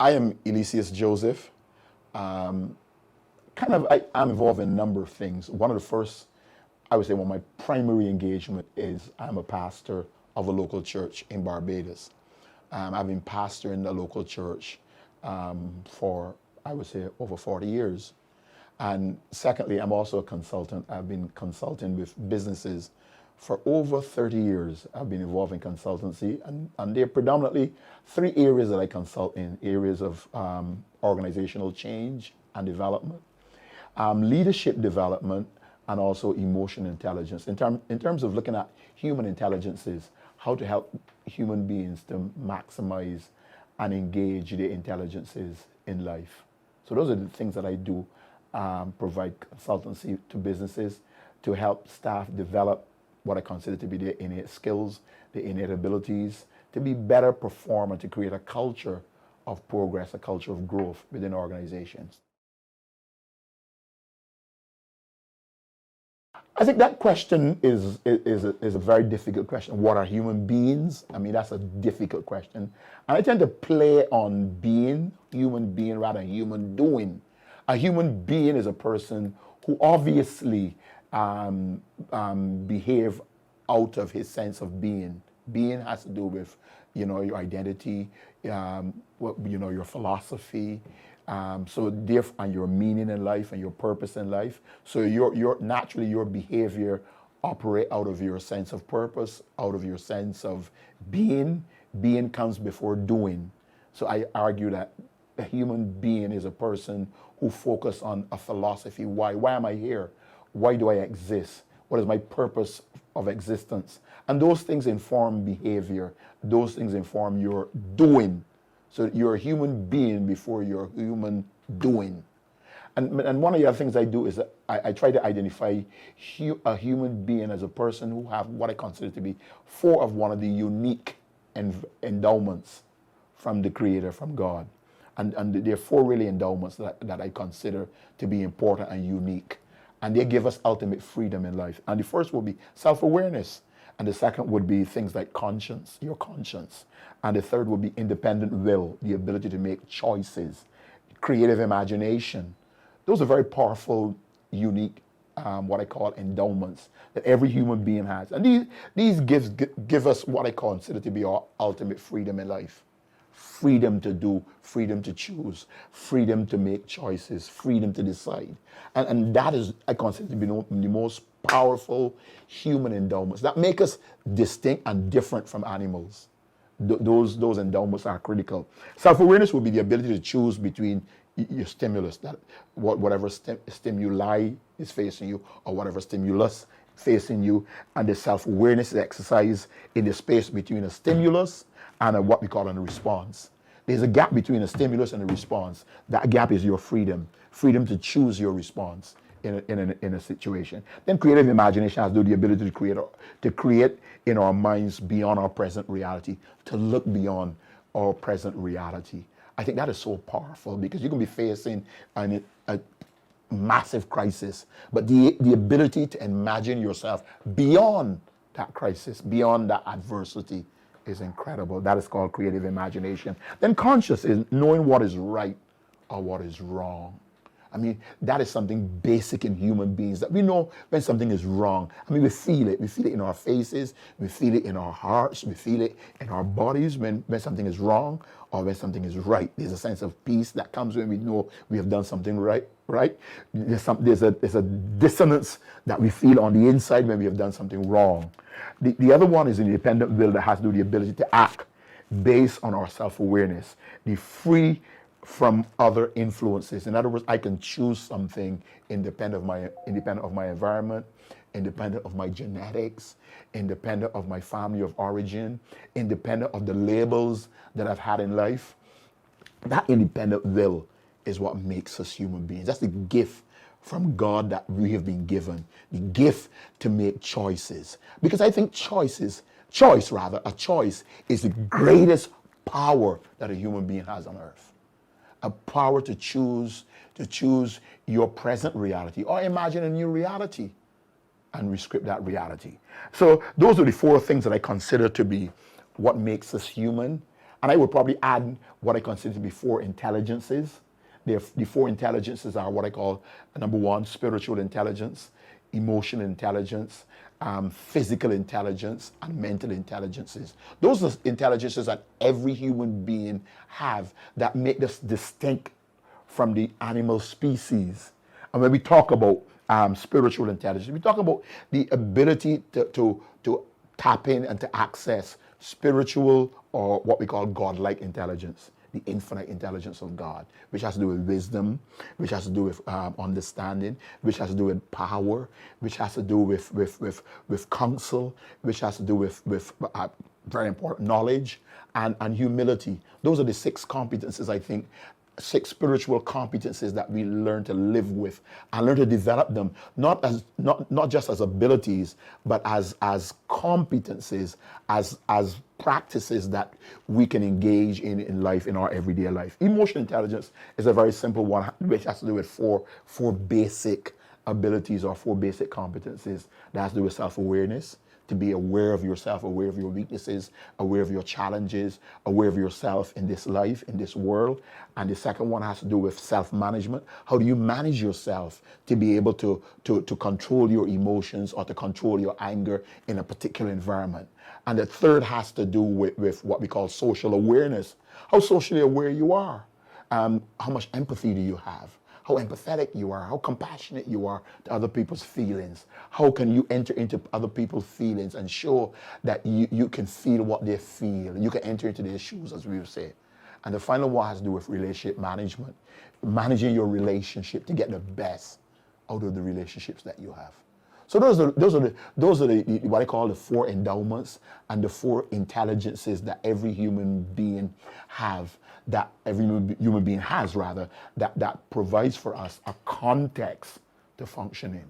I am Eliseus Joseph. I'm involved in a number of things. One of the first, I would say, one of my primary engagement is I'm a pastor of a local church in Barbados. I've been pastoring the local church for, I would say, over 40 years. And secondly, I'm also a consultant. I've been consulting with businesses for over 30 years. I've been involved in consultancy, and there are predominantly three areas that I consult in: areas of organizational change and development, leadership development, and also emotion intelligence. In terms of looking at human intelligences, how to help human beings to maximize and engage their intelligences in life. So those are the things that I do. Provide consultancy to businesses to help staff develop what I consider to be their innate skills, their innate abilities, to be better performer, to create a culture of progress, a culture of growth within organizations. I think that question is a very difficult question. What are human beings? I mean, that's a difficult question. And I tend to play on being, human being, rather than human doing. A human being is a person who obviously behave out of his sense of being. Being has to do with, your identity, your philosophy, and your meaning in life and your purpose in life. So naturally your behavior operate out of your sense of purpose, out of your sense of being. Being comes before doing. So I argue that a human being is a person who focus on a philosophy. Why am I here? Why do I exist? What is my purpose of existence? And those things inform behavior. Those things inform your doing. So you're a human being before you're human doing. And one of the other things I do is that I try to identify a human being as a person who have what I consider to be four of one of the unique endowments from the Creator, from God. And there are four really endowments that I consider to be important and unique. And they give us ultimate freedom in life. And the first would be self-awareness. And the second would be things like conscience, your conscience. And the third would be independent will, the ability to make choices, creative imagination. Those are very powerful, unique, what I call endowments that every human being has. And these give us what I consider to be our ultimate freedom in life. Freedom to do, freedom to choose, freedom to make choices, freedom to decide. And that is, I consider to be the most powerful human endowments that make us distinct and different from animals. Those endowments are critical. Self-awareness will be the ability to choose between your stimulus, that whatever stimuli is facing you, or whatever stimulus facing you, and the self-awareness is exercised in the space between a stimulus and what we call a response. There's a gap between a stimulus and a response. That gap is your freedom to choose your response in a situation. Then creative imagination has the ability to create in our minds beyond our present reality, to look beyond our present reality. I think that is so powerful, because you can be facing a massive crisis, but the ability to imagine yourself beyond that crisis, beyond that adversity, is incredible. That is called creative imagination. Then conscious is knowing what is right or what is wrong. I mean, that is something basic in human beings, that we know when something is wrong. I mean, we feel it. We feel it in our faces. We feel it in our hearts. We feel it in our bodies when something is wrong or when something is right. There's a sense of peace that comes when we know we have done something right. There's a dissonance that we feel on the inside when we have done something wrong. The other one is an independent will that has to do with the ability to act based on our self-awareness, the free from other influences. In other words, I can choose something independent of my environment, independent of my genetics, independent of my family of origin, independent of the labels that I've had in life. That independent will is what makes us human beings. That's the gift from God that we have been given, the gift to make choices. Because I think a choice is the greatest power that a human being has on earth. A power to choose your present reality or imagine a new reality and rescript that reality. So those are the four things that I consider to be what makes us human. And I would probably add what I consider to be four intelligences. The four intelligences are what I call, number one, spiritual intelligence, emotional intelligence, physical intelligence, and mental intelligences. Those are intelligences that every human being have that make us distinct from the animal species. And when we talk about spiritual intelligence, we talk about the ability to tap in and to access spiritual, or what we call godlike intelligence, the infinite intelligence of God, which has to do with wisdom, which has to do with understanding, which has to do with power, which has to do with counsel, which has to do with very important, knowledge and humility. Those are the six competences, I think, six spiritual competencies that we learn to live with and learn to develop them, not just as abilities, but as competencies, as practices that we can engage in life, in our everyday life. Emotional intelligence is a very simple one, which has to do with four basic abilities or four basic competencies. That has to do with self-awareness, to be aware of yourself, aware of your weaknesses, aware of your challenges, aware of yourself in this life, in this world. And the second one has to do with self-management. How do you manage yourself to be able to control your emotions or to control your anger in a particular environment? And the third has to do with what we call social awareness. How socially aware you are. How much empathy do you have? How empathetic you are, how compassionate you are to other people's feelings. How can you enter into other people's feelings and show that you can feel what they feel. You can enter into their shoes, as we would say. And the final one has to do with relationship management. Managing your relationship to get the best out of the relationships that you have. So those are the what I call the four endowments and the four intelligences that every human being have, that every human being has rather, that provides for us a context to function in.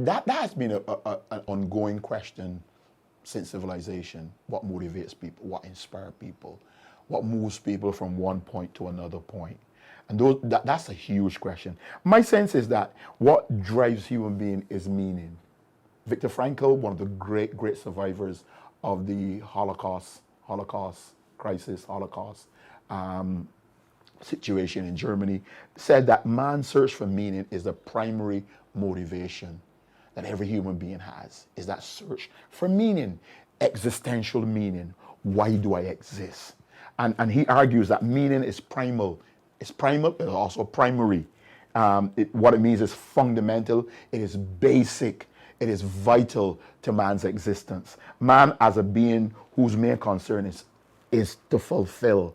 That has been an ongoing question since civilization. What motivates people? What inspires people? What moves people from one point to another point? And that's a huge question. My sense is that what drives human being is meaning. Viktor Frankl, one of the great survivors of the Holocaust situation in Germany, said that man's search for meaning is the primary motivation that every human being has, is that search for meaning, existential meaning. Why do I exist? And he argues that meaning is primal. It's primal, it's also primary. What it means is fundamental, it is basic, it is vital to man's existence. Man as a being whose main concern is to fulfill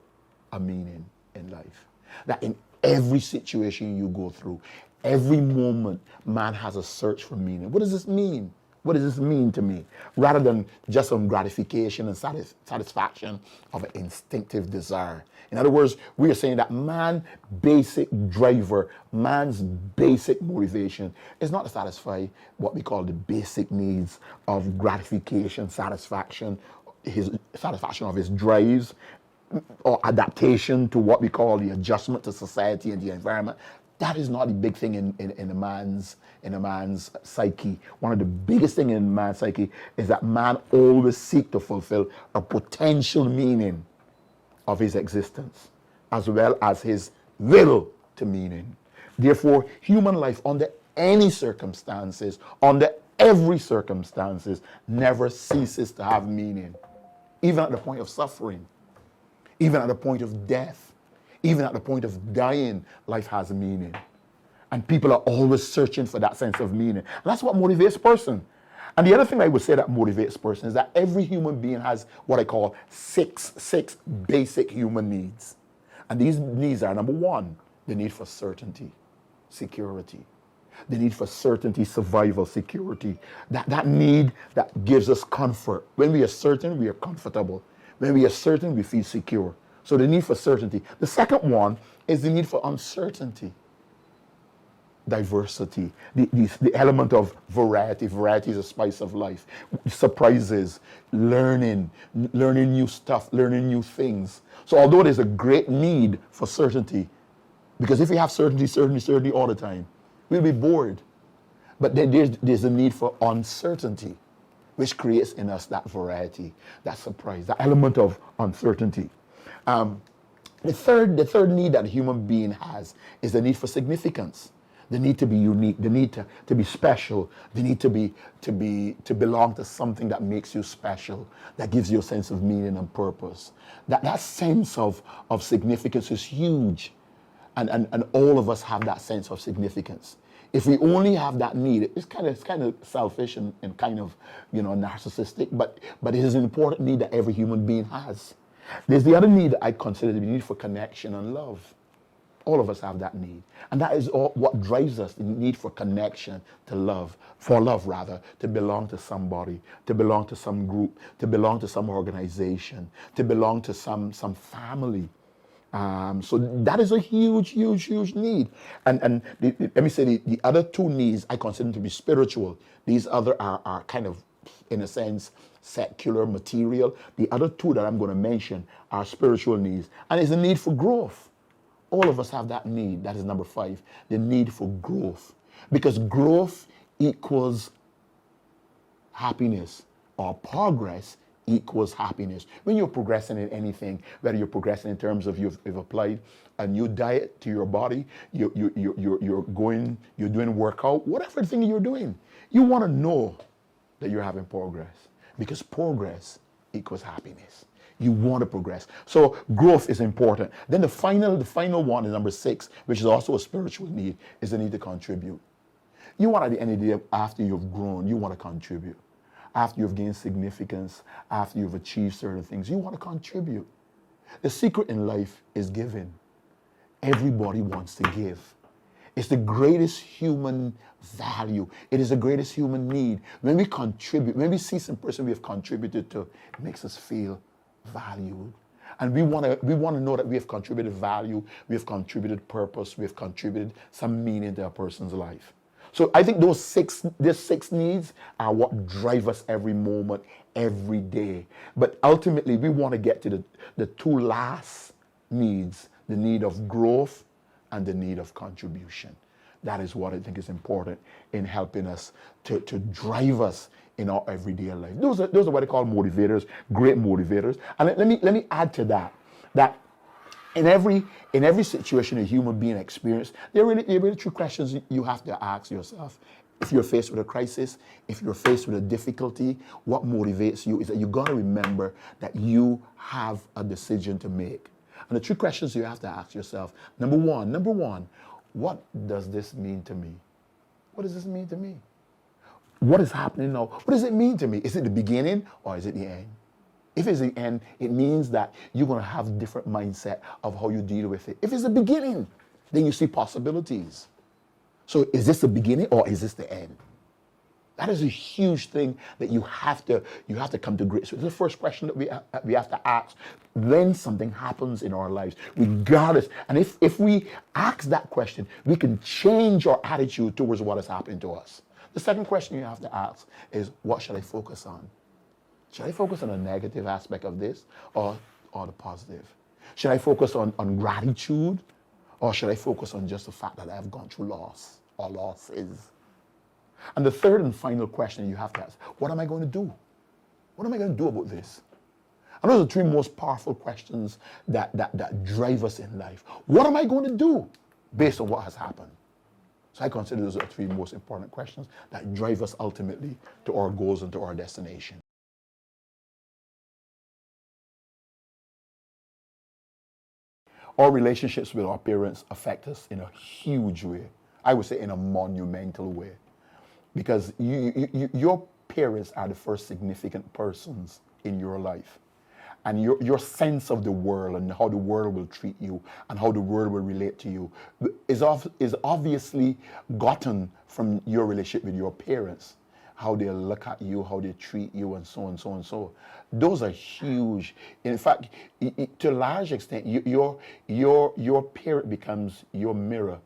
a meaning in life. That in every situation you go through, every moment, man has a search for meaning. What does this mean? What does this mean to me? Rather than just some gratification and satisfaction of an instinctive desire. In other words, we are saying that man's basic driver, man's basic motivation is not to satisfy what we call the basic needs of gratification, satisfaction, his satisfaction of his drives, or adaptation to what we call the adjustment to society and the environment. That is not the big thing in a man's psyche. One of the biggest things in man's psyche is that man always seeks to fulfill a potential meaning of his existence, as well as his will to meaning. Therefore, human life under any circumstances, under every circumstances, never ceases to have meaning. Even at the point of suffering, even at the point of death, even at the point of dying, life has meaning. And people are always searching for that sense of meaning. And that's what motivates a person. And the other thing I would say that motivates a person is that every human being has what I call six basic human needs. And these needs are, number one, the need for certainty, security. The need for certainty, survival, security. That need that gives us comfort. When we are certain, we are comfortable. When we are certain, we feel secure. So the need for certainty. The second one is the need for uncertainty, diversity, the element of variety. Variety is a spice of life. Surprises, learning new stuff, learning new things. So although there's a great need for certainty, because if we have certainty all the time, we'll be bored. But then there's a need for uncertainty, which creates in us that variety, that surprise, that element of uncertainty. Um, the third need that a human being has is the need for significance, the need to be unique, the need to be special, the need to belong to something that makes you special, that gives you a sense of meaning and purpose. That sense of significance is huge. And all of us have that sense of significance. If we only have that need, it's kind of selfish and kind of narcissistic, but it is an important need that every human being has. There's the other need that I consider to be the need for connection and love. All of us have that need. And that is all what drives us, the need for connection, to love, for love rather, to belong to somebody, to belong to some group, to belong to some organization, to belong to some family. So that is a huge, huge, huge need. And let me say the other two needs I consider to be spiritual. These other are kind of, in a sense, secular, material. The other two that I'm going to mention are spiritual needs. And it's a need for growth. All of us have that need. That is number 5, the need for growth. Because growth equals happiness, or progress equals happiness. When you're progressing in anything, whether you're progressing in terms of you've applied a new diet to your body, you're doing workout, whatever thing you're doing, you want to know that you're having progress, because progress equals happiness. You want to progress. So growth is important. Then the final one is number 6, which is also a spiritual need, is the need to contribute. You want, at the end of the day, after you've grown, you want to contribute. After you've gained significance, after you've achieved certain things, you want to contribute. The secret in life is giving. Everybody wants to give. It's the greatest human value. It is the greatest human need. When we contribute, when we see some person we have contributed to, it makes us feel valued. And we want to know that we have contributed value, we have contributed purpose, we have contributed some meaning to a person's life. So I think these 6 needs are what drive us every moment, every day. But ultimately, we want to get to the 2 last needs, the need of growth and the need of contribution. That is what I think is important in helping us to drive us in our everyday life. Those are what I call motivators, great motivators. And let me add to that in every situation a human being experiences, there are really 2 questions you have to ask yourself. If you're faced with a crisis, if you're faced with a difficulty, what motivates you is that you got to remember that you have a decision to make. And the 2 questions you have to ask yourself, number one, what does this mean to me? What does this mean to me? What is happening now? What does it mean to me? Is it the beginning or is it the end? If it's the end, it means that you're going to have a different mindset of how you deal with it. If it's the beginning, then you see possibilities. So is this the beginning or is this the end? That is a huge thing that you have to come to grips with. It's the first question that we have to ask when something happens in our lives, regardless. And if we ask that question, we can change our attitude towards what is happening to us. The second question you have to ask is, what should I focus on? Should I focus on the negative aspect of this or the positive? Should I focus on gratitude, or should I focus on just the fact that I've gone through loss or losses? And the third and final question you have to ask, what am I going to do? What am I going to do about this? And those are the 3 most powerful questions that drive us in life. What am I going to do based on what has happened? So I consider those are the 3 most important questions that drive us ultimately to our goals and to our destination. Our relationships with our parents affect us in a huge way. I would say in a monumental way. Because your parents are the first significant persons in your life. And your sense of the world and how the world will treat you and how the world will relate to you is obviously gotten from your relationship with your parents. How they look at you, how they treat you, and so on, so on, so. Those are huge. In fact, to a large extent, your parent becomes your mirror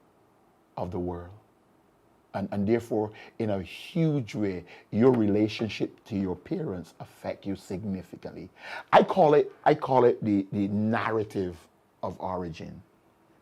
of the world. And therefore, in a huge way, your relationship to your parents affect you significantly. I call it the narrative of origin.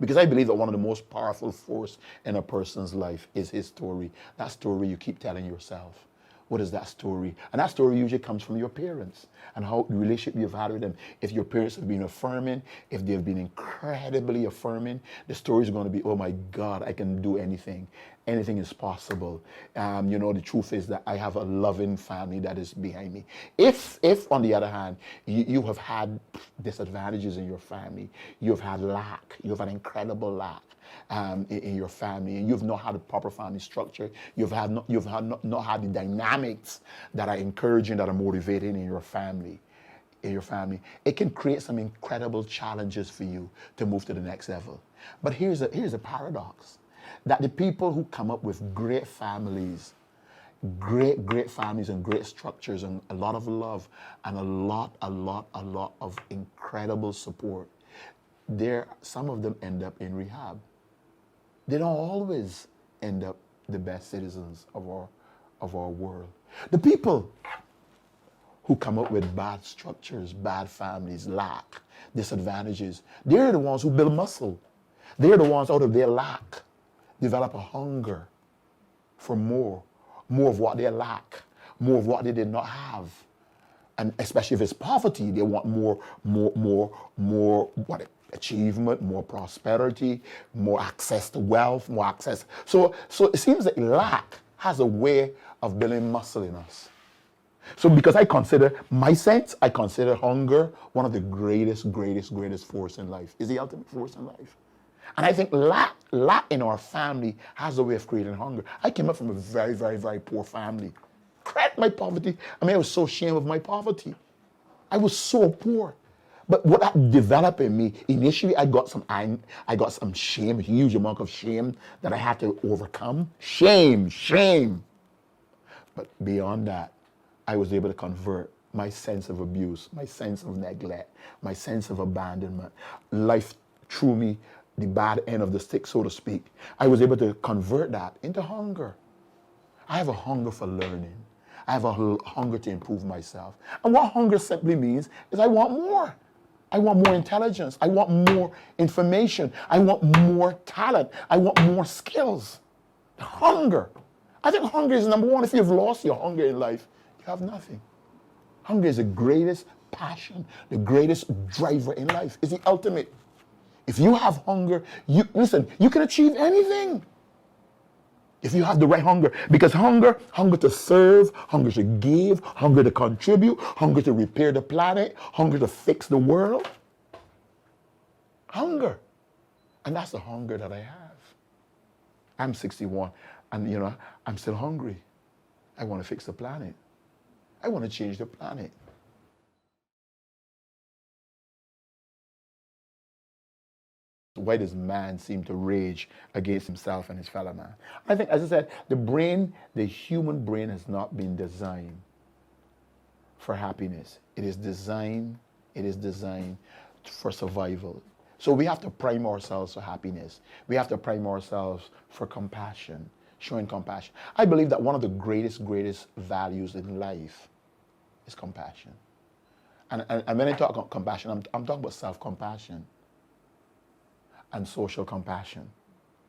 Because I believe that one of the most powerful force in a person's life is his story. That story you keep telling yourself. What is that story? And that story usually comes from your parents and how the relationship you've had with them. If your parents have been affirming, if they've been incredibly affirming, the story is going to be, oh my God, I can do anything. Anything is possible. The truth is that I have a loving family that is behind me. If on the other hand, you have had disadvantages in your family, you've had lack, you've had incredible lack, in your family, and you've not had a proper family structure, you've not had the dynamics that are encouraging, that are motivating in your family, it can create some incredible challenges for you to move to the next level. But here's a paradox, that the people who come up with great families, great families and great structures and a lot of love and a lot of incredible support, some of them end up in rehab. They don't always end up the best citizens of our world. The people who come up with bad structures, bad families, lack, disadvantages, they're the ones who build muscle. They're the ones out of their lack develop a hunger for more of what they lack, more of what they did not have. And especially if it's poverty, they want more achievement, more prosperity, more access to wealth, more access. So it seems that lack has a way of building muscle in us. So because I consider hunger one of the greatest force in life. It's the ultimate force in life. And I think lack in our family has a way of creating hunger. I came up from a very, very, very poor family. Cracked my poverty. I was so ashamed of my poverty. I was so poor. But what that developed in me, initially I got some shame, a huge amount of shame that I had to overcome. Shame. But beyond that, I was able to convert my sense of abuse, my sense of neglect, my sense of abandonment. Life threw me the bad end of the stick, so to speak. I was able to convert that into hunger. I have a hunger for learning. I have a hunger to improve myself. And what hunger simply means is I want more. I want more intelligence. I want more information. I want more talent. I want more skills. Hunger. I think hunger is number one. If you've lost your hunger in life, you have nothing. Hunger is the greatest passion, the greatest driver in life. It's the ultimate. If you have hunger, you can achieve anything. If you have the right hunger. Because hunger to serve, hunger to give, hunger to contribute, hunger to repair the planet, hunger to fix the world. Hunger. And that's the hunger that I have. I'm 61 and I'm still hungry. I want to fix the planet. I want to change the planet. Why does man seem to rage against himself and his fellow man? I think, as I said, the human brain has not been designed for happiness. It is designed for survival. So we have to prime ourselves for happiness. We have to prime ourselves for compassion, showing compassion. I believe that one of the greatest values in life is compassion. And when I talk about compassion, I'm talking about self-compassion and social compassion.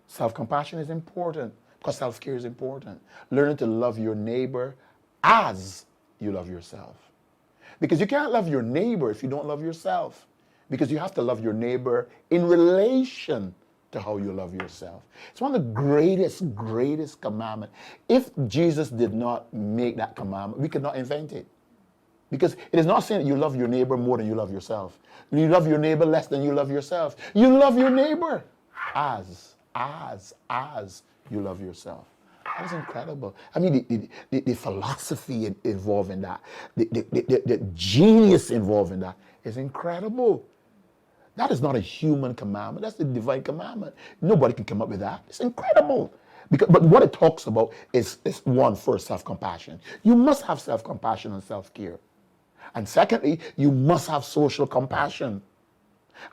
Self-compassion is important because self-care is important. Learning to love your neighbor as you love yourself. Because you can't love your neighbor if you don't love yourself. Because you have to love your neighbor in relation to how you love yourself. It's one of the greatest commandments. If Jesus did not make that commandment, we could not invent it. Because it is not saying that you love your neighbor more than you love yourself. You love your neighbor less than you love yourself. You love your neighbor as you love yourself. That's incredible. I mean, the philosophy involved in that, the genius involved in that is incredible. That is not a human commandment. That's the divine commandment. Nobody can come up with that. It's incredible. But what it talks about is one, first, self-compassion. You must have self-compassion and self-care. And secondly, you must have social compassion.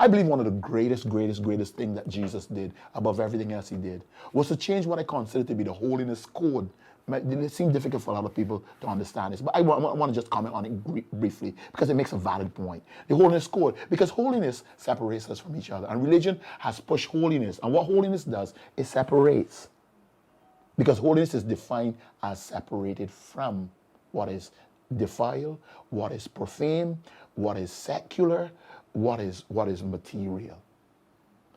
I believe one of the greatest things that Jesus did above everything else he did was to change what I consider to be the holiness code It seems difficult for a lot of people to understand this, but I want to just comment on it briefly because it makes a valid point. The holiness code, because holiness separates us from each other, and religion has pushed holiness, and what holiness does, it separates. Because holiness is defined as separated from what is defiled, what is profane, what is secular, what is material.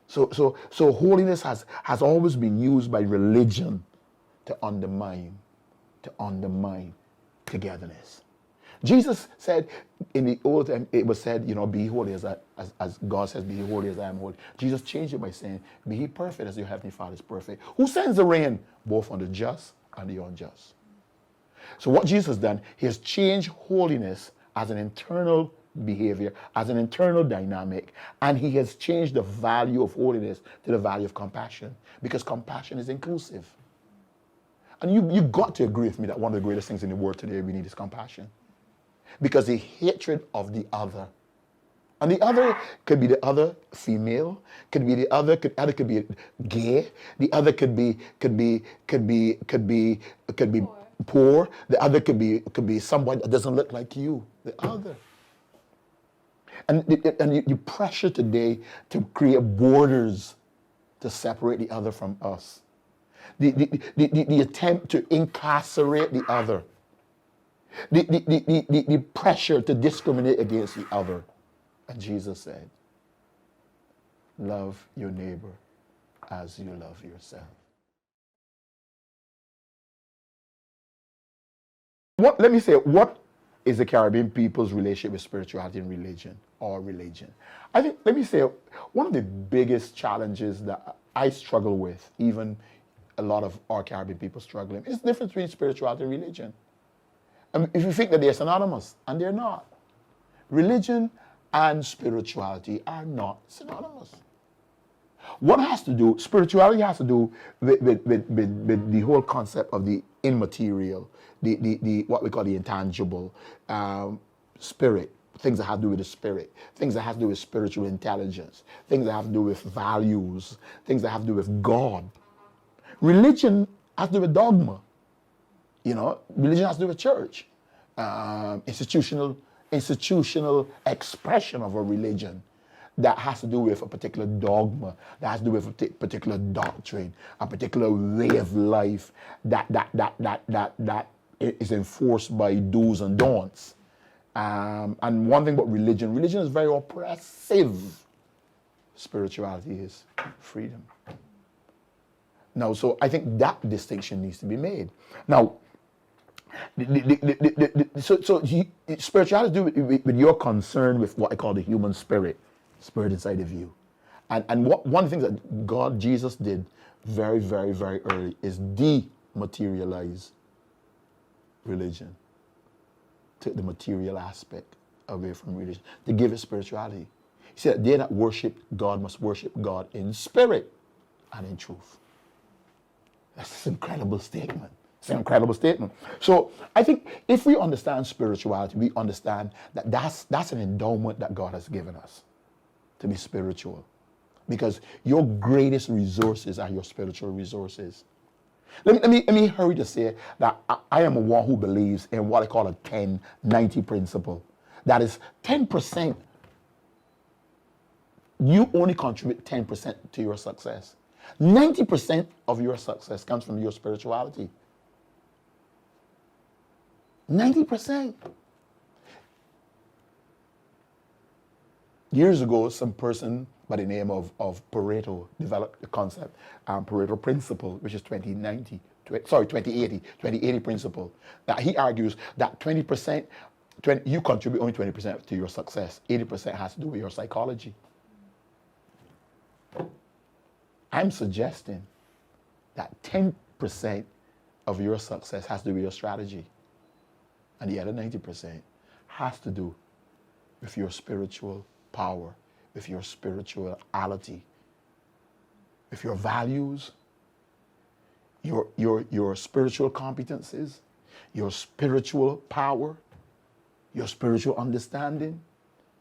So holiness has always been used by religion to undermine togetherness. Jesus said in the Old Testament, it was said, be holy as God says, be holy as I am holy. Jesus changed it by saying, be ye perfect as your heavenly Father is perfect. Who sends the rain? Both on the just and the unjust. So what Jesus has done, he has changed holiness as an internal behavior, as an internal dynamic, and he has changed the value of holiness to the value of compassion, because compassion is inclusive. And you got to agree with me that one of the greatest things in the world today we need is compassion. Because the hatred of the other, and the other could be the other female, could be the other could be gay, the other could be poor, the other could be someone that doesn't look like you, the other. And you pressure today to create borders to separate the other from us. The attempt to incarcerate the other. The pressure to discriminate against the other. And Jesus said, love your neighbor as you love yourself. Let me say, what is the Caribbean people's relationship with spirituality and religion, or religion? I think, let me say, one of the biggest challenges that I struggle with, even a lot of our Caribbean people struggling, is the difference between spirituality and religion. I mean, if you think that they're synonymous, and they're not. Religion and spirituality are not synonymous. What has to do, spirituality has to do with the whole concept of the immaterial, the what we call the intangible, spirit, things that have to do with the spirit, things that have to do with spiritual intelligence, things that have to do with values, things that have to do with God. Religion has to do with dogma. Religion has to do with church, institutional expression of a religion that has to do with a particular dogma, that has to do with a particular doctrine, a particular way of life that is enforced by do's and don'ts. And one thing about religion is very oppressive. Spirituality is freedom. Now, so I think that distinction needs to be made. Now, spirituality has to do with your concern with what I call the human spirit inside of you. And one of the things that Jesus did very, very, very early is dematerialize religion. Took the material aspect away from religion to give it spirituality. He said, they that worship God must worship God in spirit and in truth. That's an incredible statement. It's an incredible statement. So I think if we understand spirituality, we understand that that's an endowment that God has given us, to be spiritual. Because your greatest resources are your spiritual resources. Let me hurry to say that I am a one who believes in what I call a 10-90 principle. That is 10%. You only contribute 10% to your success. 90% of your success comes from your spirituality. 90%. Years ago, some person by the name of Pareto developed the concept, Pareto principle, which is 2080 principle. That he argues that 20%, you contribute only 20% to your success. 80% has to do with your psychology. I'm suggesting that 10% of your success has to do with your strategy. And the other 90% has to do with your spiritual power, with your spirituality, with your values, your spiritual competencies, your spiritual power, your spiritual understanding,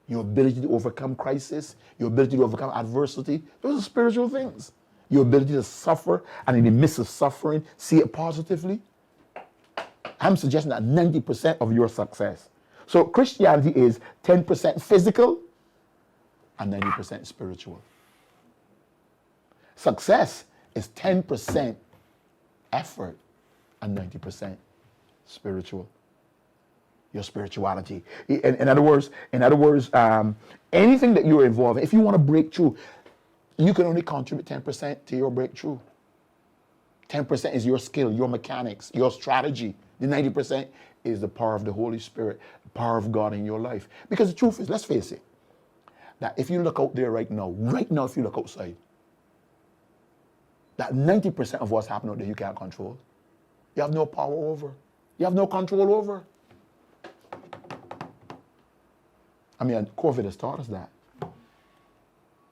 your ability to overcome crisis, your ability to overcome adversity. Those are spiritual things. Your ability to suffer, and in the midst of suffering, see it positively. I'm suggesting that 90% of your success. So Christianity is 10% physical and 90% spiritual. Success is 10% effort and 90% spiritual. Your spirituality. In other words, anything that you're involved in, if you want to break through, you can only contribute 10% to your breakthrough. 10% is your skill, your mechanics, your strategy. The 90% is the power of the Holy Spirit, the power of God in your life. Because the truth is, let's face it, that if you look out there right now, if you look outside, that 90% of what's happening out there you can't control. You have no power over. You have no control over. I mean, COVID has taught us that.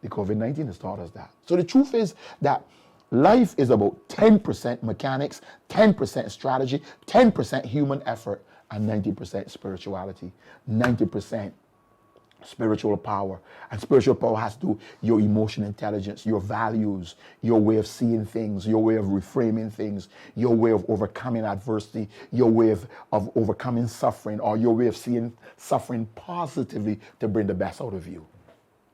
The COVID-19 has taught us that. So the truth is that life is about 10% mechanics, 10% strategy, 10% human effort, and 90% spirituality, 90% spiritual power. And spiritual power has to do your emotional intelligence, your values, your way of seeing things, your way of reframing things, your way of overcoming adversity, your way of overcoming suffering, or your way of seeing suffering positively to bring the best out of you.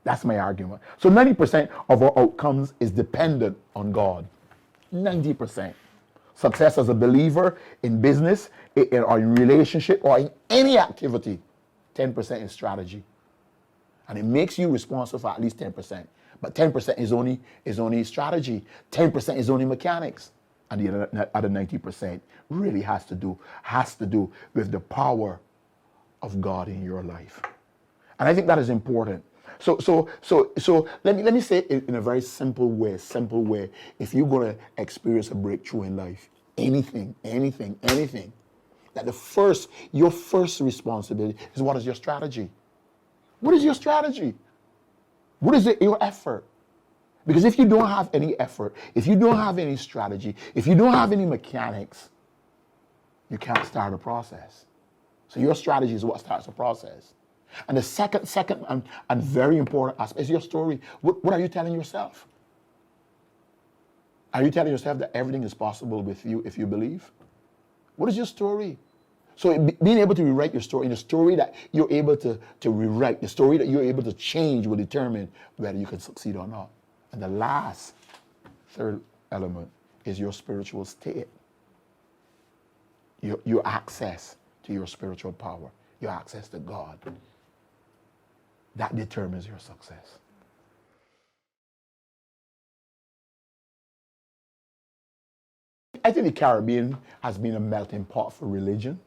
That's my argument. So 90% of our outcomes is dependent on God. 90%. Success as a believer in business, or in relationship, or in any activity, 10% is strategy. And it makes you responsible for at least 10%. But 10% is only strategy. 10% is only mechanics. And the other 90% really has to do with the power of God in your life. And I think that is important. So let me say it in a very simple way. If you're going to experience a breakthrough in life, anything, that your first responsibility is, what is your strategy? What is your strategy? What is your effort? Because if you don't have any effort, if you don't have any strategy, if you don't have any mechanics, you can't start a process. So your strategy is what starts a process. And the second and very important aspect is your story. What are you telling yourself? Are you telling yourself that everything is possible with you if you believe? What is your story? So being able to rewrite your story, and the story that you're able to rewrite, the story that you're able to change will determine whether you can succeed or not. And the third element is your spiritual state. Your access to your spiritual power, your access to God. That determines your success. I think the Caribbean has been a melting pot for religion.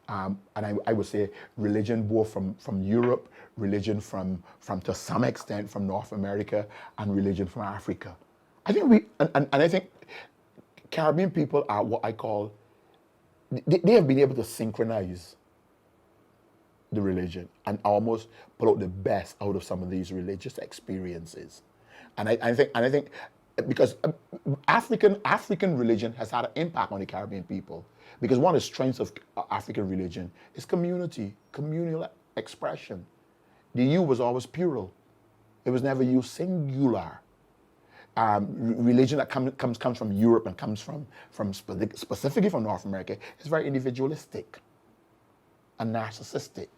And I would say religion both from Europe, religion from to some extent from North America, and religion from Africa. I think I think Caribbean people are what I call, they have been able to synchronize the religion and almost pull out the best out of some of these religious experiences. And I think because African religion has had an impact on the Caribbean people. Because one of the strengths of African religion is community, communal expression. The you was always plural. It was never you singular. Religion that comes from Europe and comes from specifically from North America is very individualistic and narcissistic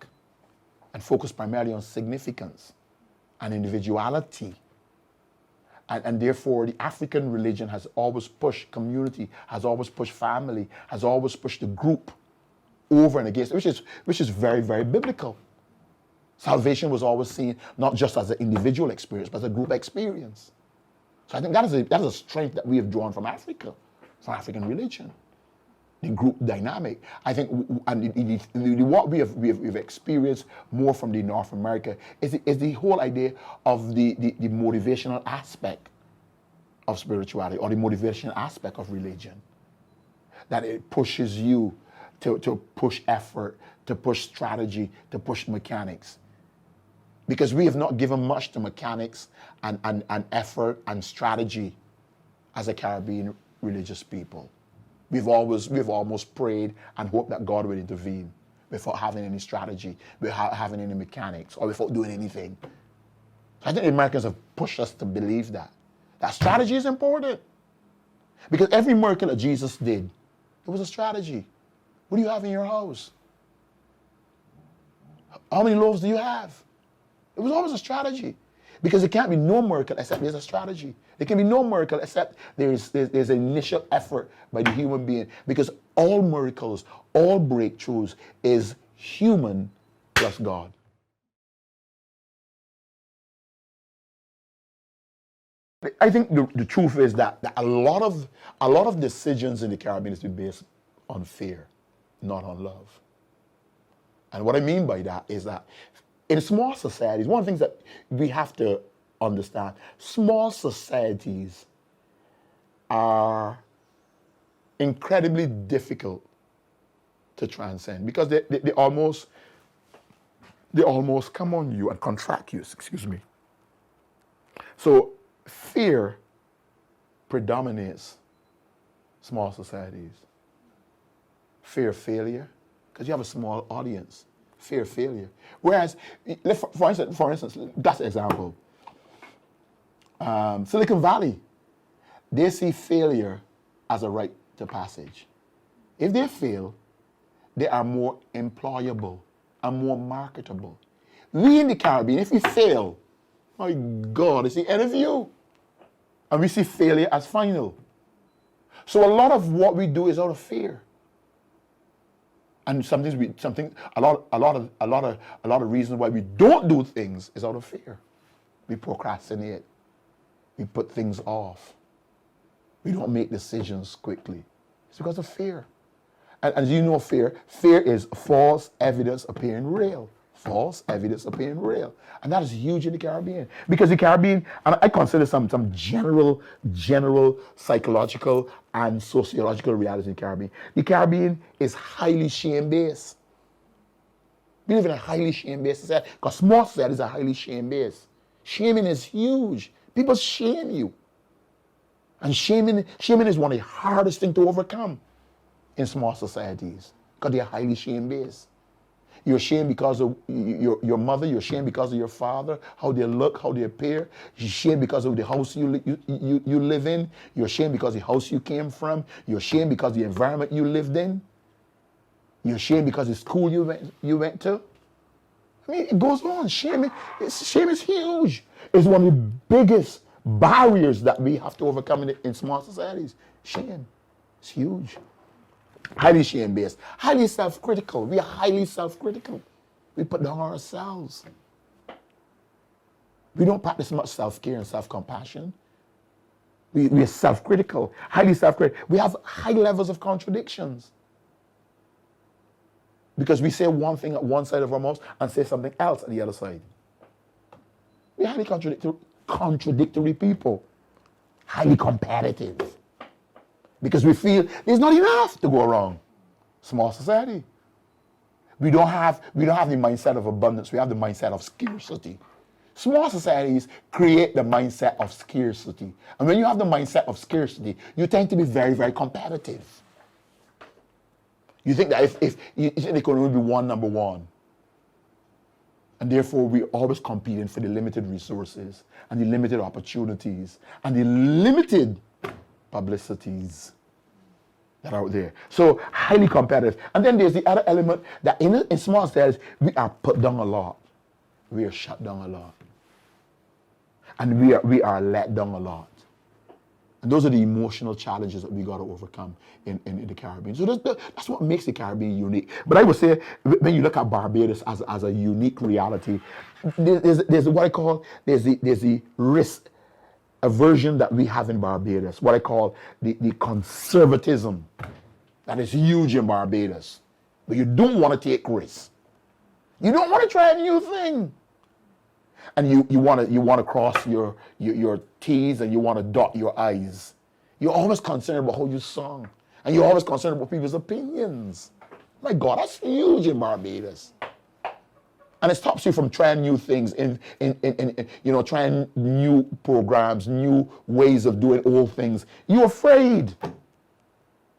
and focused primarily on significance and individuality. And therefore, the African religion has always pushed community, has always pushed family, has always pushed the group over and against, which is very, very biblical. Salvation was always seen not just as an individual experience, but as a group experience. So I think that is a strength that we have drawn from Africa, from African religion, the group dynamic. I think, and what we've experienced more from the North America is the whole idea of the motivational aspect of spirituality, or the motivational aspect of religion. That it pushes you to push effort, to push strategy, to push mechanics. Because we have not given much to mechanics and effort and strategy as a Caribbean religious people. We've almost prayed and hoped that God would intervene without having any strategy, without having any mechanics, or without doing anything. So I think the Americans have pushed us to believe that strategy is important. Because every miracle that Jesus did, it was a strategy. What do you have in your house? How many loaves do you have? It was always a strategy. Because there can't be no miracle except there's a strategy. There can be no miracle except there's an initial effort by the human being. Because all miracles, all breakthroughs is human plus God. I think the truth is that a lot of decisions in the Caribbean is based on fear, not on love. And what I mean by that is that in small societies, one of the things that we have to understand, small societies are incredibly difficult to transcend because they almost come on you and contract you, excuse me. So fear predominates small societies. Fear of failure, because you have a small audience. Fear of failure. Whereas, for instance, that's an example. Silicon Valley, they see failure as a rite to passage. If they fail, they are more employable and more marketable. We in the Caribbean, if we fail, my God, it's the end of you. And we see failure as final. So a lot of what we do is out of fear. And a lot of reasons why we don't do things is out of fear. We procrastinate. We put things off. We don't make decisions quickly. It's because of fear. And as you know, fear is false evidence appearing real. False evidence appearing real. And that is huge in the Caribbean. Because the Caribbean, and I consider some general psychological and sociological realities in the Caribbean. The Caribbean is highly shame-based. We live in a highly shame-based society. Because small societies are highly shame-based. Shaming is huge. People shame you. And shaming is one of the hardest things to overcome in small societies. Because they are highly shame-based. You're ashamed because of your mother. You're ashamed because of your father, how they look, how they appear. You're ashamed because of the house you live in. You're ashamed because of the house you came from. You're ashamed because of the environment you lived in. You're ashamed because of the school you went to. I mean, it goes on. Shame is huge. It's one of the biggest barriers that we have to overcome in small societies. Shame. It's huge. Highly shame-based, highly self-critical. We are highly self-critical. We put down ourselves. We don't practice much self-care and self-compassion. We are self-critical, highly self-critical. We have high levels of contradictions. Because we say one thing at one side of our mouth and say something else at the other side. We're highly contradictory people. Highly competitive. Because we feel there's not enough to go around. Small society. We don't have the mindset of abundance. We have the mindset of scarcity. Small societies create the mindset of scarcity. And when you have the mindset of scarcity, you tend to be very, very competitive. You think that if you think there can only be one number one. And therefore, we're always competing for the limited resources and the limited opportunities and the limited publicities that are out there. So highly competitive. And then there's the other element that in small societies, we are put down a lot. We are shut down a lot. And we are let down a lot. And those are the emotional challenges that we got to overcome in the Caribbean. So that's what makes the Caribbean unique. But I would say, when you look at Barbados as a unique reality, there's what I call, there's the risk aversion that we have in Barbados, what I call the conservatism that is huge in Barbados. But you don't want to take risks. You don't want to try a new thing. And you want to cross your T's and you want to dot your I's. You're always concerned about how you sing. And you're always concerned about people's opinions. My God, that's huge in Barbados. And it stops you from trying new things, trying new programs, new ways of doing old things. You're afraid.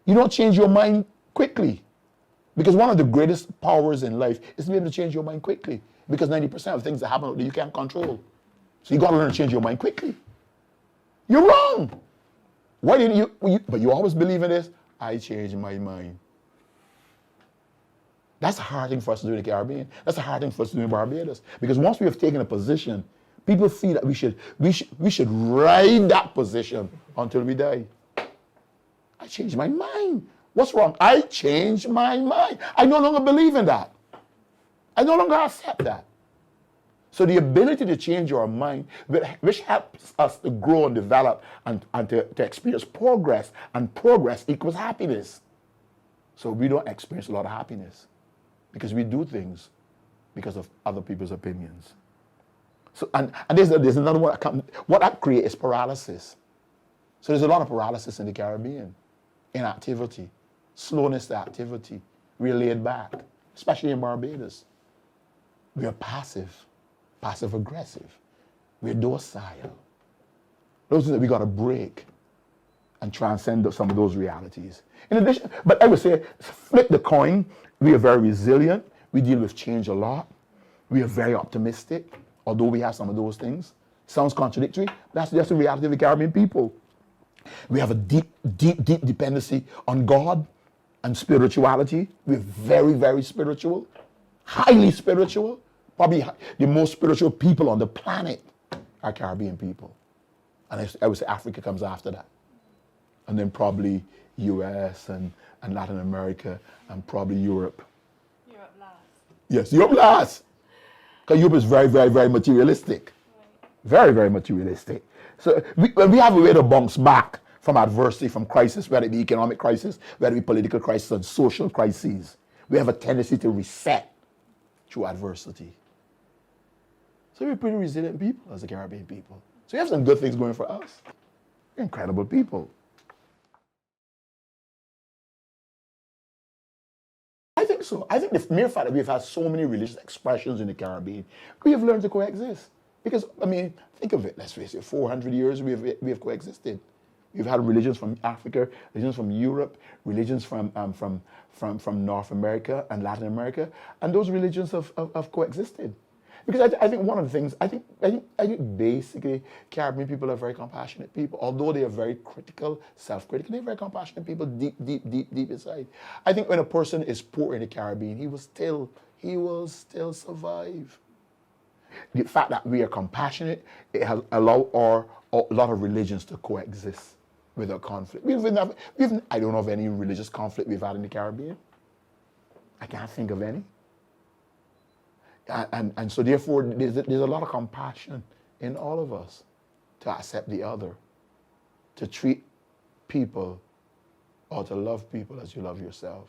You don't change your mind quickly. Because one of the greatest powers in life is to be able to change your mind quickly. Because 90% of things that happen out there you can't control. So you got to learn to change your mind quickly. You're wrong. Why didn't you? But you always believe in this. I changed my mind. That's a hard thing for us to do in the Caribbean. That's a hard thing for us to do in Barbados. Because once we have taken a position, people feel that we should ride that position until we die. I changed my mind. What's wrong? I changed my mind. I no longer believe in that. I no longer accept that. So the ability to change our mind, which helps us to grow and develop and to experience progress, and progress equals happiness. So we don't experience a lot of happiness because we do things because of other people's opinions. So and there's another one. What that creates is paralysis. So there's a lot of paralysis in the Caribbean. Inactivity, slowness to activity. We're laid back, especially in Barbados. We are passive aggressive. We're docile. Those things that we got to break and transcend some of those realities. In addition, but I would say, flip the coin. We are very resilient. We deal with change a lot. We are very optimistic, although we have some of those things. Sounds contradictory, but that's just the reality of the Caribbean people. We have a deep dependency on God and spirituality. We're very, very spiritual, highly spiritual. Probably the most spiritual people on the planet are Caribbean people. And I would say Africa comes after that. And then probably US and Latin America and probably Europe. Europe last. Yes, Europe last. Because Europe is very, very, very materialistic. Right. Very, very materialistic. So we have a way to bounce back from adversity, from crisis, whether it be economic crisis, whether it be political crisis and social crises. We have a tendency to reset through adversity. So we're pretty resilient people as the Caribbean people. So we have some good things going for us. We're incredible people. I think so. I think the mere fact that we've had so many religious expressions in the Caribbean, we have learned to coexist. Because, I mean, think of it, let's face it, 400 years we have coexisted. We've had religions from Africa, religions from Europe, religions from North America and Latin America, and those religions have coexisted. Because I think one of the things, I think basically Caribbean people are very compassionate people. Although they are very critical, self-critical, they're very compassionate people deep inside. I think when a person is poor in the Caribbean, he will still survive. The fact that we are compassionate, it has allowed a lot of religions to coexist without conflict. I don't know of any religious conflict we've had in the Caribbean. I can't think of any. And so therefore, there's a lot of compassion in all of us to accept the other, to treat people or to love people as you love yourself.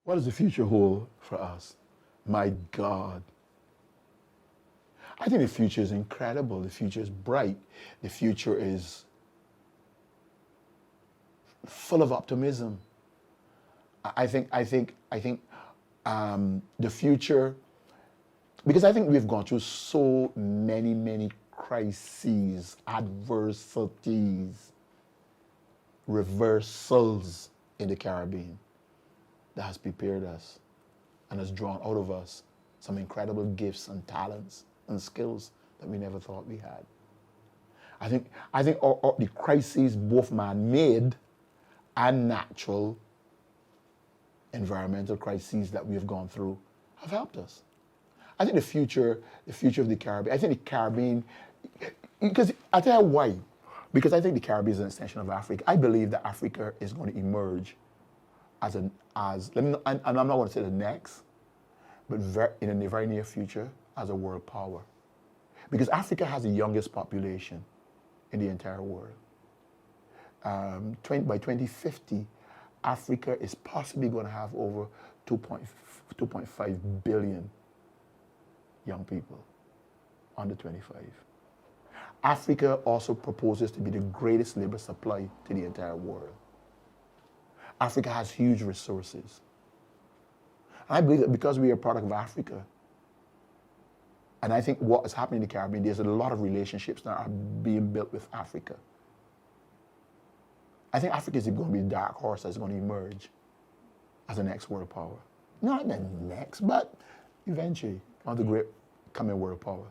What does the future hold for us? My God. I think the future is incredible. The future is bright. The future is full of optimism. I think the future, because I think we've gone through so many crises, adversities, reversals in the Caribbean that has prepared us and has drawn out of us some incredible gifts and talents and skills that we never thought we had. I think the crises, both man-made and natural, environmental crises that we have gone through have helped us. I think the future of the Caribbean, I think the Caribbean, because I'll tell you why. Because I think the Caribbean is an extension of Africa. I believe that Africa is going to emerge and I'm not going to say the next, but in the very near future as a world power. Because Africa has the youngest population in the entire world. By 2050, Africa is possibly going to have over 2.5 billion young people under 25. Africa also proposes to be the greatest labor supply to the entire world. Africa has huge resources. And I believe that because we are part of Africa, and I think what is happening in the Caribbean, there's a lot of relationships that are being built with Africa. I think Africa is going to be the dark horse that's going to emerge as the next world power. Not the next, but eventually one of the great coming world power.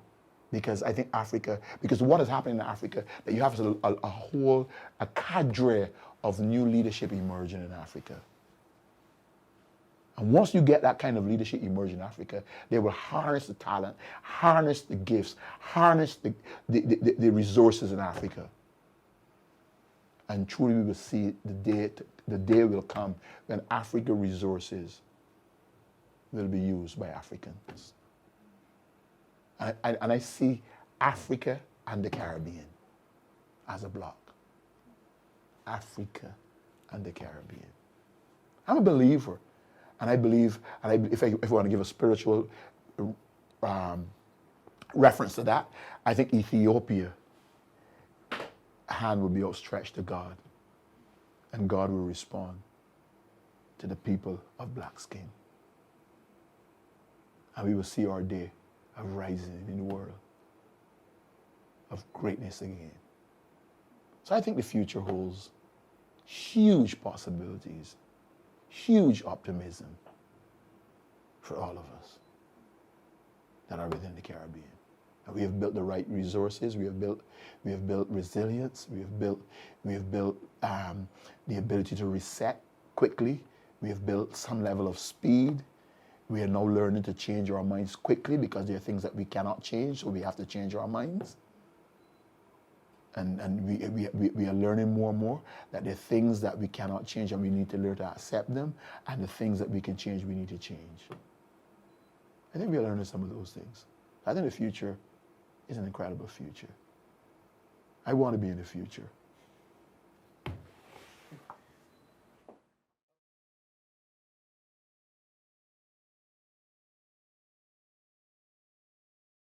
Because I think Africa, because what is happening in Africa, that you have a cadre of new leadership emerging in Africa. And once you get that kind of leadership emerging in Africa, they will harness the talent, harness the gifts, harness the resources in Africa. And truly we will see the day will come when African resources will be used by Africans. And I see Africa and the Caribbean as a block. Africa and the Caribbean. I'm a believer. And I believe, if I want to give a spiritual reference to that, I think Ethiopia hand will be outstretched to God, and God will respond to the people of black skin. And we will see our day of rising in the world, of greatness again. So I think the future holds huge possibilities, huge optimism for all of us that are within the Caribbean. And we have built the right resources. We have built resilience. We have built the ability to reset quickly. We have built some level of speed. We are now learning to change our minds quickly because there are things that we cannot change, so we have to change our minds. And we are learning more and more that there are things that we cannot change and we need to learn to accept them, and the things that we can change, we need to change. I think we are learning some of those things. I think the future is an incredible future. I want to be in the future.